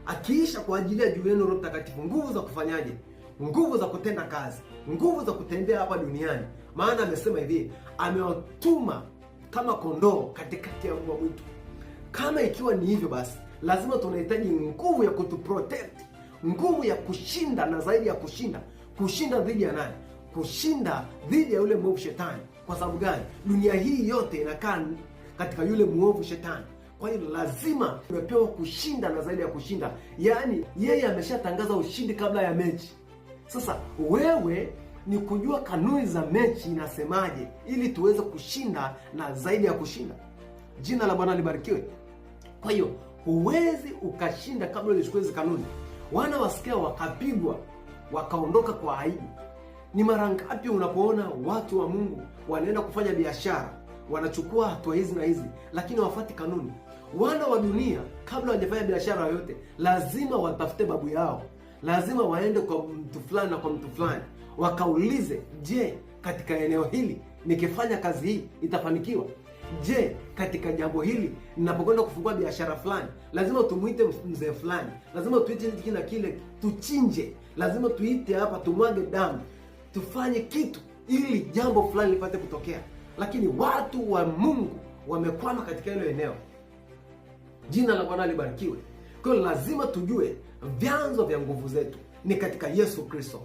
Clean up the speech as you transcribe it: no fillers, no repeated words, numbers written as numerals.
akiisha kwa ajili ya juu yenu Roho Mtakatifu nguvu za kufanyaje? Nguvu za kutenda kazi, nguvu za kutembea hapa duniani. Maana amesema hivi, amewatuma kama kondoo katikati ya mbwa mwitu. Kama ikiwa ni hivyo, basi lazima tunahitaji nguvu ya kutuprotect, nguvu ya kushinda, na zaidi ya kushinda. Kushinda dhidi ya nani? Kushinda dhidi ya yule mwovu Shetani. Kwa sababu gani? Dunia hii yote inakaa katika yule mwovu Shetani. Kwa hiyo lazima tumepewa kushinda na zaidi ya kushinda. Yaani yeye ameshatangaza ushindi kabla ya mechi. Sasa wewe ni kujua kanuni za mechi inasemaje, ili tuweze kushinda na zaidi ya kushinda. Jina la Bwana libarikiwe. Kwa hiyo huwezi ukashinda kabla ulichukua hizo kanuni. Wana wasikia wakapigwa wakaondoka kwa aibu. Ni mara ngapi unapoona watu wa Mungu wanaenda kufanya biashara, wanachukua hatua hizi na hizi, lakini hawafuati kanuni. Wana wa dunia kabla hawajafanya biashara yoyote, lazima watafute babu yao, lazima waende kwa mtu fulani na kwa mtu fulani, wakaulize, je, katika eneo hili nikifanya kazi hii itafanikiwa? Je, katika jambo hili ninapokwenda kufungua biashara fulani, lazima tumuite mzee fulani, lazima tuite hiki na kile, tuchinje, lazima tuite hapa, tumwage damu, tufanye kitu ili jambo fulani lipate kutokea. Lakini watu wa Mungu wamekwama katika hilo eneo. Jina la Bwana libarikiwe. Kwa hiyo lazima tujue vyanzo vya nguvu zetu ni katika Yesu Kristo.